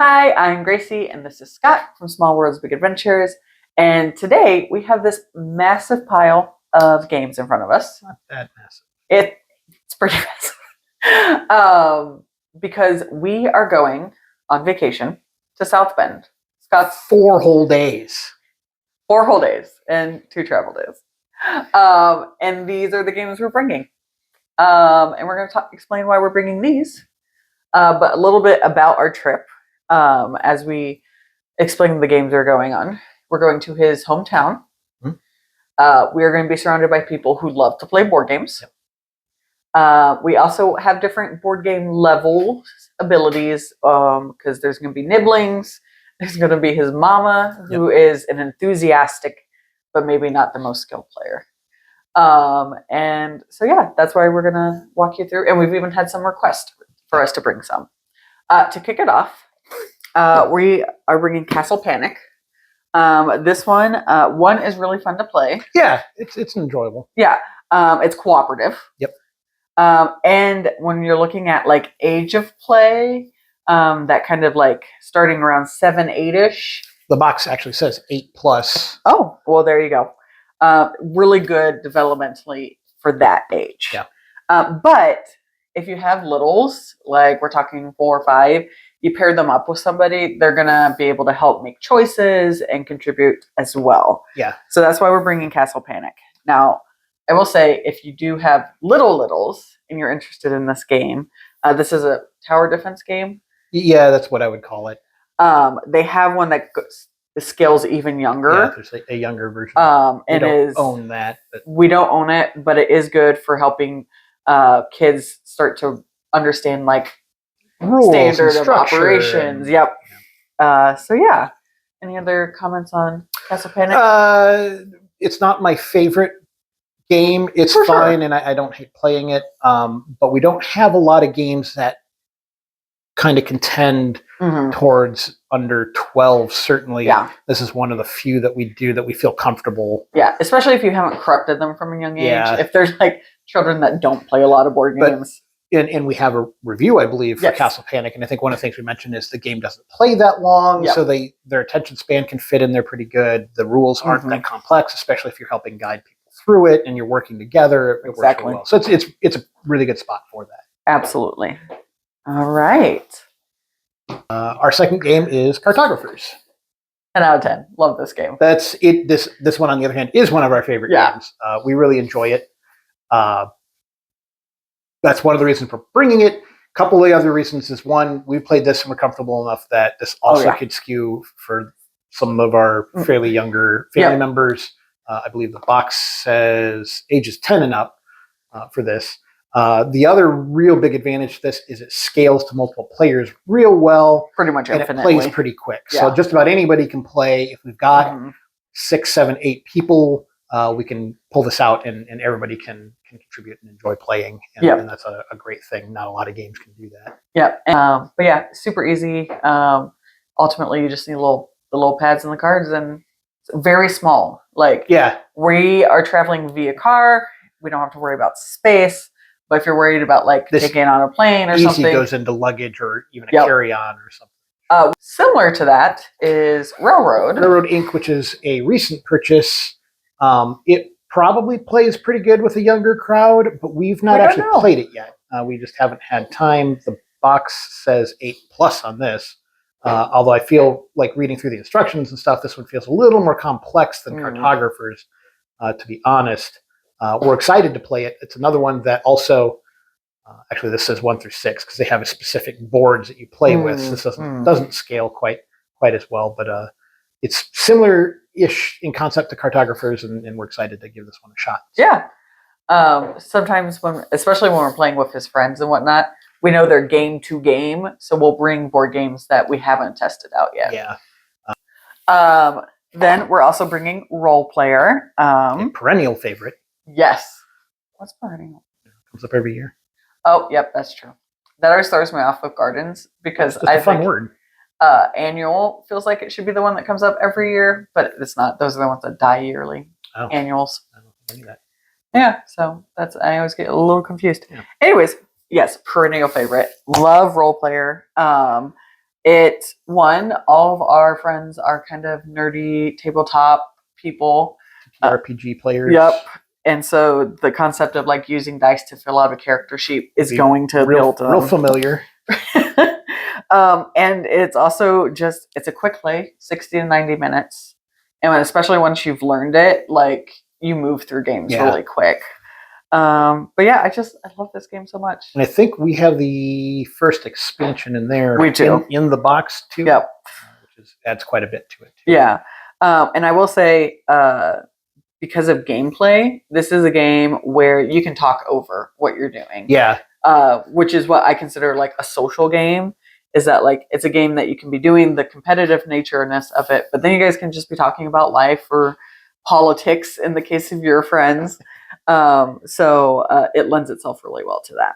Hi, I'm Gracie, and this is Scott from Small Worlds Big Adventures. And today we have this massive pile of games in front of us. Not that massive. It's pretty massive. Because we are going on vacation to South Bend. Scott's 4 whole days. 4 whole days and 2 travel days. And these are the games we're bringing. And we're going to explain why we're bringing these, but a little bit about our trip as we explain the games we're going on. We're going to his hometown. We are going to be surrounded by people who love to play board games. Yep. We also have different board game level abilities because there's going to be nibblings. There's going to be his mama, who is an enthusiastic, but maybe not the most skilled player. And so, yeah, that's why we're going to walk you through. And we've even had some requests for us to bring some. To kick it off, we are bringing Castle Panic. This one is really fun to play. Yeah, it's enjoyable. Yeah, it's cooperative. Yep. And when you're looking at like age of play, that kind of like starting around 7, 8-ish. The box actually says 8+. Oh, well, there you go. Really good developmentally for that age. Yeah. But if you have littles, like we're talking 4 or 5, you pair them up with somebody, they're going to be able to help make choices and contribute as well. Yeah. So that's why we're bringing Castle Panic. Now, I will say, if you do have littles and you're interested in this game, this is a tower defense game. Yeah, that's what I would call it. They have one that scales even younger. Yeah, there's a younger version. We don't own that. But we don't own it, but it is good for helping kids start to understand like rules, standard of operations. Yep. So yeah. Any other comments on Castle Panic? It's not my favorite game. It's For fine, sure. and I don't hate playing it. But we don't have a lot of games that kind of contend towards under 12. Certainly, Yeah. This is one of the few that we do that we feel comfortable. Yeah, especially if you haven't corrupted them from a young age. Yeah. If there's like children that don't play a lot of board games. And we have a review, I believe, for Castle Panic. And I think one of the things we mentioned is the game doesn't play that long, so their attention span can fit in there pretty good. The rules aren't that complex, especially if you're helping guide people through it and you're working together. It works really well. So it's a really good spot for that. Absolutely. All right. Our second game is Cartographers. 10 out of 10. Love this game. That's it. This one, on the other hand, is one of our favorite games. We really enjoy it. That's one of the reasons for bringing it. A couple of the other reasons is, one, we played this and we're comfortable enough that this also could skew for some of our fairly younger family members. I believe the box says ages 10 and up for this. The other real big advantage to this is it scales to multiple players real well. Pretty much infinitely. And it plays pretty quick. So just about anybody can play. If we've got 6, 7, 8 people, we can pull this out and everybody can contribute and enjoy playing. And that's a great thing. Not a lot of games can do that. Yeah. But yeah, super easy. Ultimately, you just need the little pads and the cards, and it's very small. Like, we are traveling via car. We don't have to worry about space. But if you're worried about like taking it on a plane or something, goes into luggage or even a carry-on or something. Similar to that is Railroad. Railroad Inc., which is a recent purchase. It probably plays pretty good with a younger crowd, but we've not actually played it yet. We just haven't had time. The box says 8+ on this. Although I feel like reading through the instructions and stuff, this one feels a little more complex than Cartographers, to be honest. We're excited to play it. It's another one that also, actually this says 1 through 6 because they have a specific boards that you play with. So this doesn't scale quite as well, but it's similar-ish in concept to Cartographers, and we're excited to give this one a shot. Yeah. Sometimes especially when we're playing with his friends and whatnot, we know they're game to game, so we'll bring board games that we haven't tested out yet. Yeah. Then we're also bringing Roll Player. A perennial favorite. Yes. What's perennial? Comes up every year. Oh, yep, that's true. That always throws me off with Gardens because I think fun word. Annual feels like it should be the one that comes up every year, but it's not. Those are the ones that die yearly. Annuals. I don't think I knew that. Yeah, so I always get a little confused. Yeah. Anyways, yes, perennial favorite. Love Roll Player. All of our friends are kind of nerdy tabletop people. RPG players. Yep. And so the concept of like using dice to fill out a character sheet is going to build real familiar. And it's also it's a quick play, 60 to 90 minutes. And especially once you've learned it, like you move through games really quick. But yeah, I love this game so much. And I think we have the first expansion in there. We do. In the box too. Yep. Which adds quite a bit to it too. Yeah. And I will say, because of gameplay, this is a game where you can talk over what you're doing. Yeah. Which is what I consider like a social game, is that like it's a game that you can be doing the competitive natureness of it, but then you guys can just be talking about life or politics in the case of your friends. So it lends itself really well to that.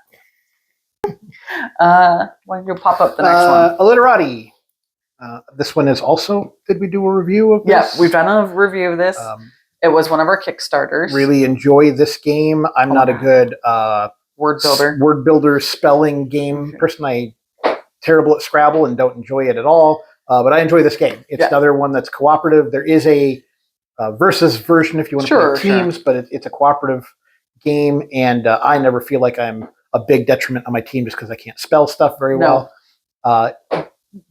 When you pop up the next one? Illiterati. This one is also, did we do a review of this? Yeah, we've done a review of this. It was one of our Kickstarters. Really enjoy this game. I'm not a good word builder spelling game person. I'm terrible at Scrabble and don't enjoy it at all. But I enjoy this game. It's another one that's cooperative. There is a versus version if you want to play teams, but it's a cooperative game. And I never feel like I'm a big detriment on my team just because I can't spell stuff very well.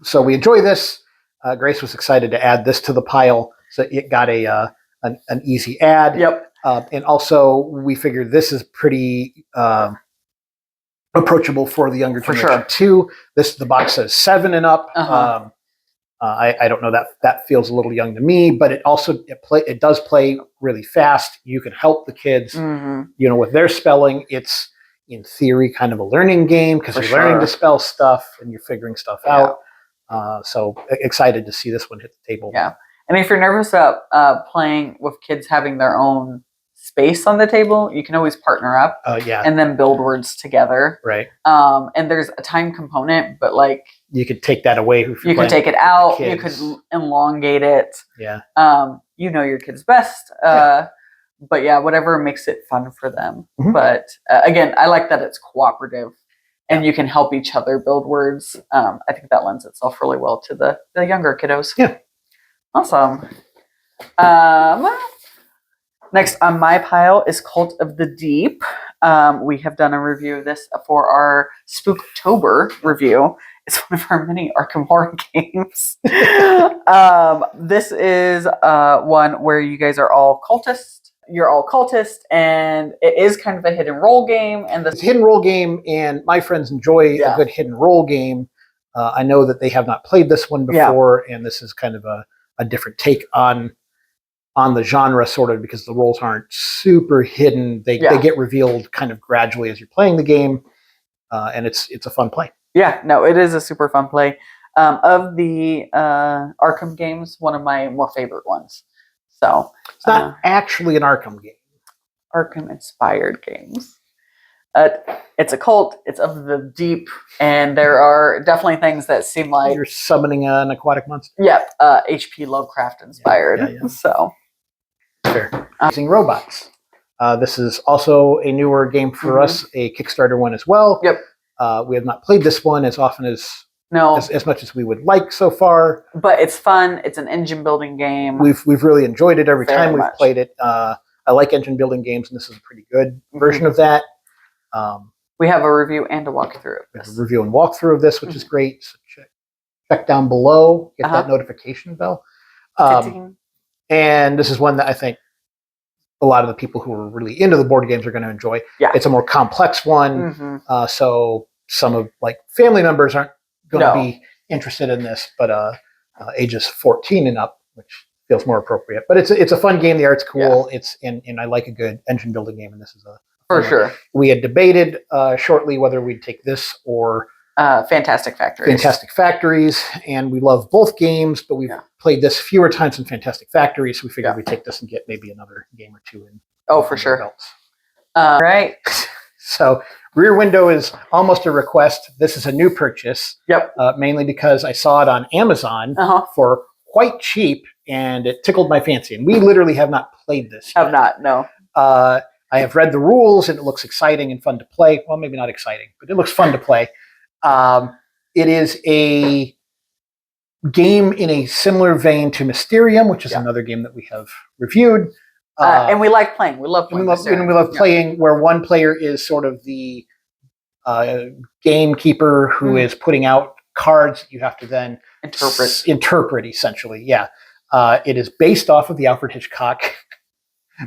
So we enjoy this. Grace was excited to add this to the pile. So it got an easy add. Yep. And also we figured this is pretty approachable for the younger generation too. The box says 7 and up. I don't know, that feels a little young to me, but it does play really fast. You can help the kids, with their spelling. It's in theory kind of a learning game because you're learning to spell stuff and you're figuring stuff out. So excited to see this one hit the table. Yeah. And if you're nervous about playing with kids having their own space on the table, you can always partner up and then build words together. Right. And there's a time component, but like you could take that away. You could take it out. You could elongate it. Yeah. You know your kids best. But yeah, whatever makes it fun for them. But again, I like that it's cooperative and you can help each other build words. I think that lends itself really well to the younger kiddos. Yeah. Awesome. Next on my pile is Cult of the Deep. We have done a review of this for our Spooktober review. It's one of our mini Arkham Horror games. This is one where you guys are all cultists. You're all cultists, and it is kind of a hidden role game. And it's a hidden role game, and my friends enjoy a good hidden role game. I know that they have not played this one before, and this is kind of a different take on the genre, sort of, because the roles aren't super hidden. They get revealed kind of gradually as you're playing the game, and it's a fun play. Yeah, no, it is a super fun play. Of the Arkham games, one of my more favorite ones. So it's not actually an Arkham game. Arkham-inspired games. It's a cult. It's of the deep, and there are definitely things that seem like you're summoning an aquatic monster. Yeah, H.P. Lovecraft inspired. So fair. Using robots. This is also a newer game for us, a Kickstarter one as well. Yep. We have not played this one as often as much as we would like so far. But it's fun. It's an engine building game. We've really enjoyed it every time we've played it. I like engine building games, and this is a pretty good version of that. We have a review and a walkthrough of this. A review and walkthrough of this, which is great. So check down below, get that notification bell. And this is one that I think a lot of the people who are really into the board games are going to enjoy. Yeah. It's a more complex one. So some of family members aren't going to be interested in this, but ages 14 and up, which feels more appropriate. But it's a fun game. The art's cool. And I like a good engine building game, and this is for sure. We had debated shortly whether we'd take this or Fantastic Factories, and we love both games, but we've played this fewer times than Fantastic Factories, so we figured we'd take this and get maybe another game or two in. For sure. Right. So Rear Window is almost a request. This is a new purchase. Yep. Mainly because I saw it on Amazon for quite cheap, and it tickled my fancy. And we literally have not played this yet. Have not, no. I have read the rules, and it looks exciting and fun to play. Well, maybe not exciting, but it looks fun to play. It is a game in a similar vein to Mysterium, which is Yeah. another game that we have reviewed. And we like playing. We love playing. We love playing where one player is sort of the gamekeeper who is putting out cards that you have to then interpret essentially. Yeah. It is based off of the Alfred Hitchcock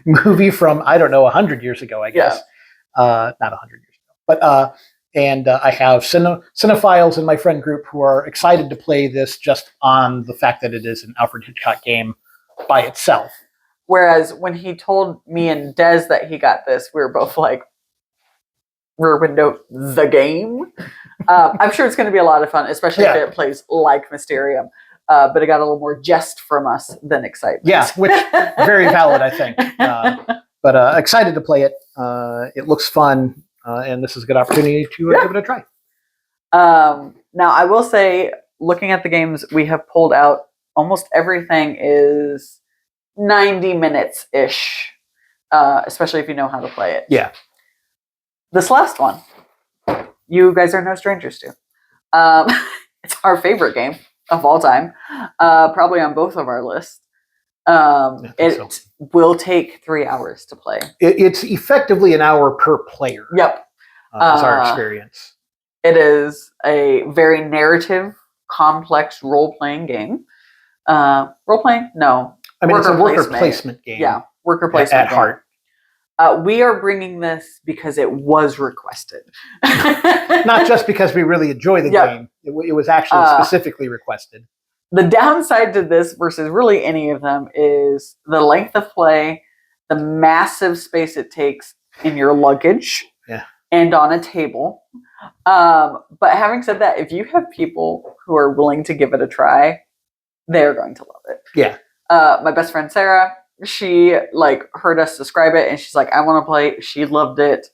movie from, I don't know, 100 years ago, I guess. Not 100 years ago. But and I have cinephiles in my friend group who are excited to play this just on the fact that it is an Alfred Hitchcock game by itself. Whereas when he told me and Des that he got this, we were both like, rear window, the game. I'm sure it's going to be a lot of fun, especially if it plays like Mysterium. But it got a little more jest from us than excitement. Yeah, which very valid, I think. But excited to play it. It looks fun, and this is a good opportunity to give it a try. Now, I will say, looking at the games we have pulled out, almost everything is 90 minutes-ish, especially if you know how to play it. Yeah. This last one, you guys are no strangers to. It's our favorite game of all time, probably on both of our lists. It will take 3 hours to play. It's effectively an hour per player. Yep. Is our experience. It is a very narrative, complex role-playing game. Role-playing? No. I mean, it's a worker placement game. Yeah, worker placement at heart. We are bringing this because it was requested. Not just because we really enjoy the game. It was actually specifically requested. The downside to this versus really any of them is the length of play, the massive space it takes in your luggage and on a table. But having said that, if you have people who are willing to give it a try, they're going to love it. Yeah. My best friend Sarah, she heard us describe it and she's like, I want to play. She loved it.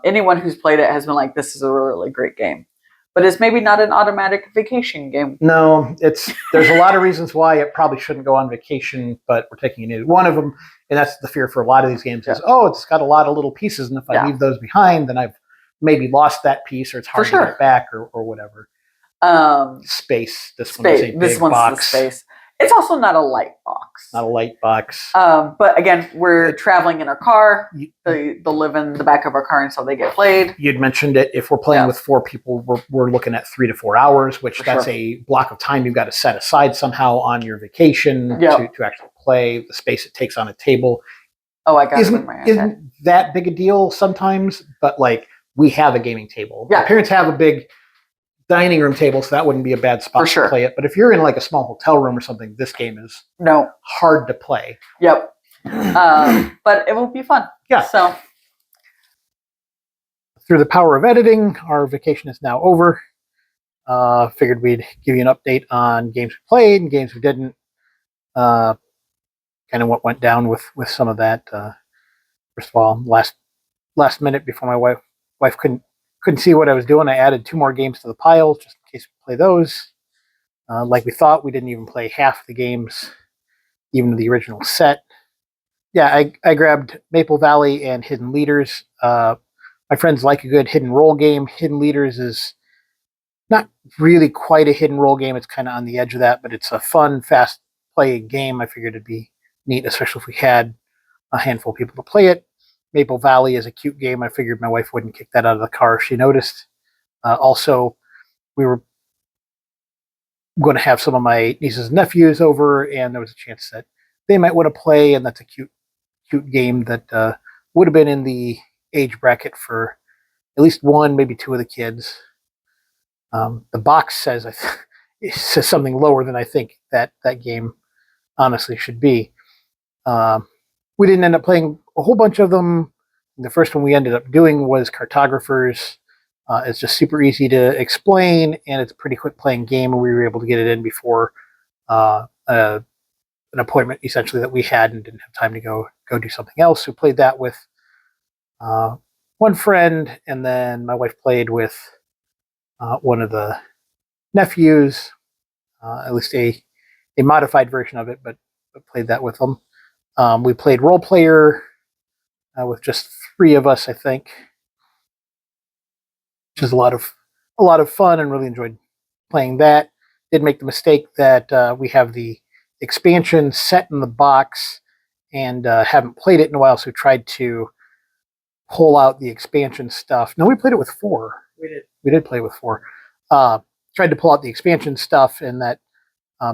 Anyone who's played it has been like, this is a really great game. But it's maybe not an automatic vacation game. No, there's a lot of reasons why it probably shouldn't go on vacation, but we're taking it. One of them, and that's the fear for a lot of these games, is, it's got a lot of little pieces, and if I leave those behind, then I've maybe lost that piece, or it's hard to get back, or whatever. Space. This one's a big box. The space. It's also not a light box. Not a light box. But again, we're traveling in our car. They'll live in the back of our car until they get played. You'd mentioned it. If we're playing with 4 people, we're looking at 3 to 4 hours, which that's a block of time you've got to set aside somehow on your vacation to actually play. The space it takes on a table. Oh, I got isn't that big a deal sometimes, but we have a gaming table. Yeah. My parents have a big dining room table, so that wouldn't be a bad spot to play it. But if you're in a small hotel room or something, this game is hard to play. Yep. But it will be fun. Yeah. So through the power of editing, our vacation is now over. Figured we'd give you an update on games we played and games we didn't. Kind of what went down with some of that. First of all, last minute before my wife couldn't see what I was doing, I added 2 more games to the pile just in case we play those. Like we thought, we didn't even play half the games, even the original set. Yeah, I grabbed Maple Valley and Hidden Leaders. My friends like a good hidden role game. Hidden Leaders is not really quite a hidden role game. It's kind of on the edge of that, but it's a fun, fast play game. I figured it'd be neat, especially if we had a handful of people to play it. Maple Valley is a cute game. I figured my wife wouldn't kick that out of the car if she noticed. Also, we were going to have some of my nieces and nephews over, and there was a chance that they might want to play, and that's a cute game that would have been in the age bracket for at least 1, maybe 2 of the kids. The box says it says something lower than I think that game honestly should be. We didn't end up playing a whole bunch of them. The first one we ended up doing was Cartographers. It's just super easy to explain, and it's a pretty quick playing game, and we were able to get it in before an appointment essentially that we had and didn't have time to go do something else. We played that with one friend, and then my wife played with one of the nephews, at least a modified version of it, but played that with them. We played Role Player with just 3 of us, I think, which is a lot of fun, and really enjoyed playing that. did make the mistake that we have the expansion set in the box and haven't played it in a while, so we tried to pull out the expansion stuff. No, we played it with 4. We did play with 4. Tried to pull out the expansion stuff, and that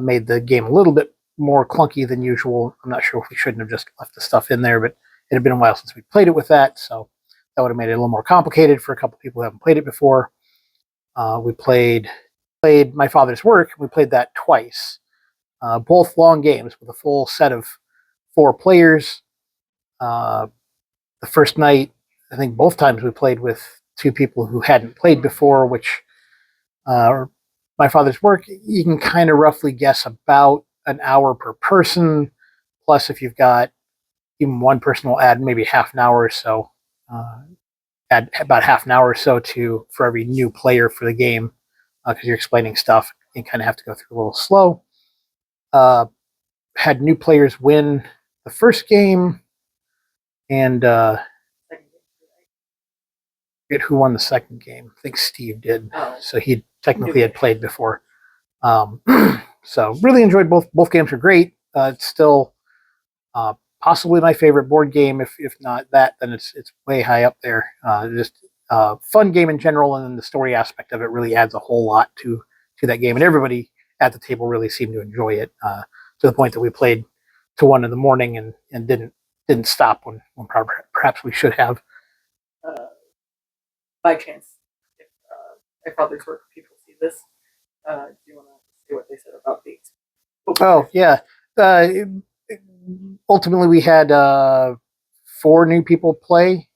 made the game a little bit more clunky than usual. I'm not sure if we shouldn't have just left the stuff in there, but it had been a while since we played it with that, so that would have made it a little more complicated for a couple people who haven't played it before. We played My Father's Work. We played that twice, both long games with a full set of 4 players. The first night, I think both times we played with 2 people who hadn't played before, which My Father's Work, you can kind of roughly guess about an hour per person. Plus, if you've got even one person, will add maybe half an hour or so. Add about half an hour or so for every new player for the game, because you're explaining stuff and kind of have to go through a little slow. Had new players win the first game, and forget who won the second game. I think Steve did. Oh. So he technically had played before. So really enjoyed both games. Were great. It's still possibly my favorite board game. If not that, then it's way high up there. Just fun game in general, and then the story aspect of it really adds a whole lot to that game. And everybody at the table really seemed to enjoy it, to the point that we played to 1 a.m. and didn't stop when perhaps we should have. By chance, if My Father's Work people see this, do you want to see what they said about these? Oh, yeah. Ultimately, we had 4 new people play,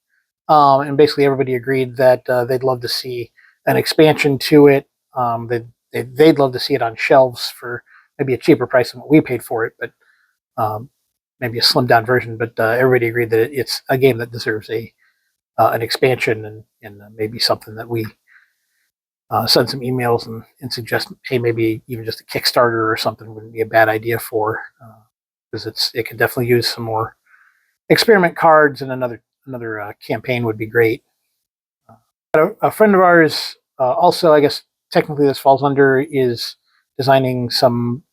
and basically everybody agreed that they'd love to see an expansion to it. They'd love to see it on shelves for maybe a cheaper price than what we paid for it, but maybe a slimmed down version. But everybody agreed that it's a game that deserves an expansion, and maybe something that we send some emails and suggest, hey, maybe even just a Kickstarter or something wouldn't be a bad idea for, because it could definitely use some more experiment cards, and another campaign would be great. A friend of ours, also, I guess technically this falls under, is designing some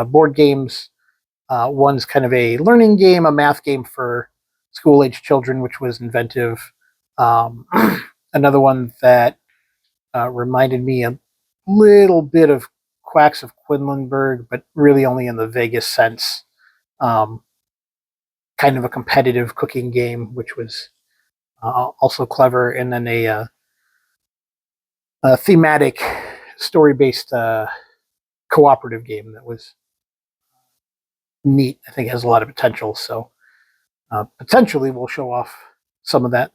board games. One's kind of a learning game, a math game for school-age children, which was inventive. Another one that reminded me a little bit of Quacks of Quedlinburg, but really only in the vaguest sense. Kind of a competitive cooking game, which was also clever, and then a thematic, story-based cooperative game that was neat. I think it has a lot of potential, so potentially we'll show off some of that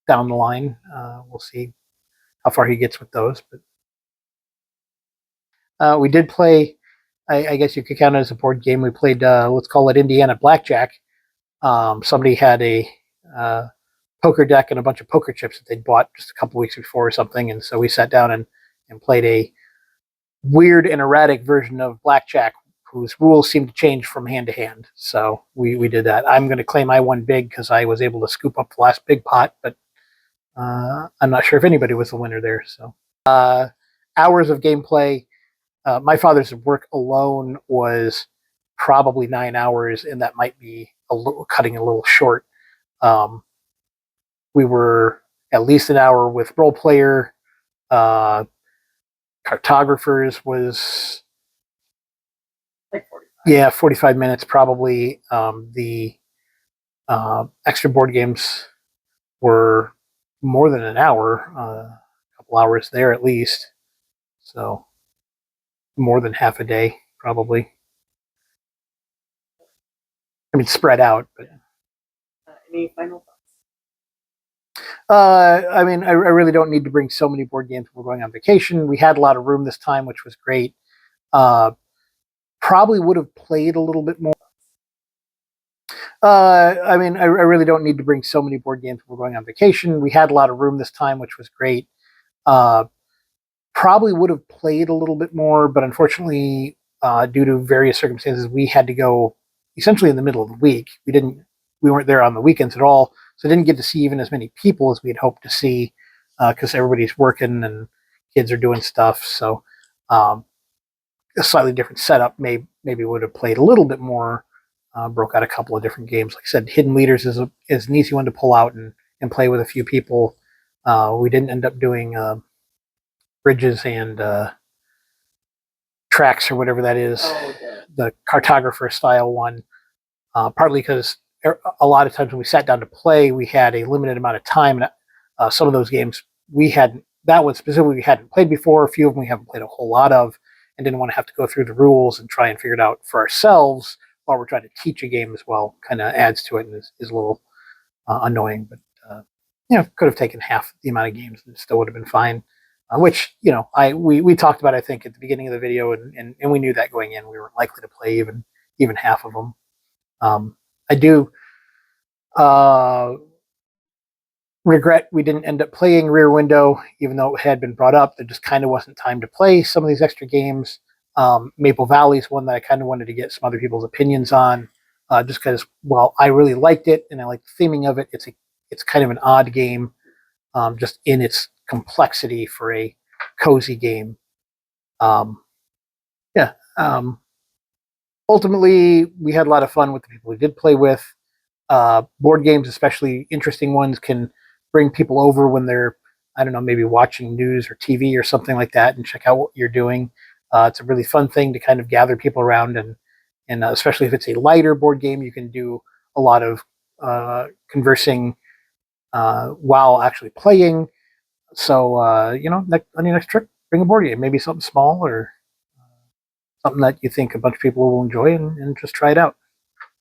down the line. We'll see how far he gets with those. But we did play, I guess you could count it as a board game. We played, let's call it Indiana Blackjack. Somebody had a poker deck and a bunch of poker chips that they'd bought just a couple weeks before or something, and so we sat down and played a weird and erratic version of Blackjack, whose rules seemed to change from hand to hand. So we did that. I'm going to claim I won big because I was able to scoop up the last big pot, but I'm not sure if anybody was the winner there. So hours of gameplay. My Father's Work alone was probably 9 hours, and that might be cutting a little short. We were at least an hour with role player. Cartographers was like 45. Yeah, 45 minutes probably. The extra board games were more than an hour, a couple hours there at least. So more than half a day, probably. I mean, spread out. But any final thoughts? I mean, I really don't need to bring so many board games. We're going on vacation. We had a lot of room this time, which was great. Probably would have played a little bit more. I mean, I really don't need to bring so many board games. We're going on vacation. We had a lot of room this time, which was great. Probably would have played a little bit more, but unfortunately, due to various circumstances, we had to go essentially in the middle of the week. We weren't there on the weekends at all, so didn't get to see even as many people as we had hoped to see, because everybody's working and kids are doing stuff. So a slightly different setup, maybe would have played a little bit more. Broke out a couple of different games. Like I said, Hidden Leaders is an easy one to pull out and play with a few people. We didn't end up doing Bridges and Tracks or whatever that is, the cartographer style one, partly because a lot of times when we sat down to play, we had a limited amount of time. And some of those games that one specifically we hadn't played before. A few of them we haven't played a whole lot of, and didn't want to have to go through the rules and try and figure it out for ourselves while we're trying to teach a game as well. Kind of adds to it and is a little annoying, but could have taken half the amount of games and it still would have been fine. Which we talked about, I think, at the beginning of the video, and we knew that going in we weren't likely to play even half of them. I do regret we didn't end up playing Rear Window, even though it had been brought up. There just kind of wasn't time to play some of these extra games. Maple Valley is one that I kind of wanted to get some other people's opinions on, just because, while I really liked it and I like the theming of it, it's kind of an odd game, just in its complexity for a cozy game. Ultimately, we had a lot of fun with the people we did play with. Board games, especially interesting ones, can bring people over when they're, I don't know, maybe watching news or TV or something like that and check out what you're doing. It's a really fun thing to kind of gather people around, and especially if it's a lighter board game, you can do a lot of conversing while actually playing. So, on your next trip, bring a board game, maybe something small or something that you think a bunch of people will enjoy, and just try it out.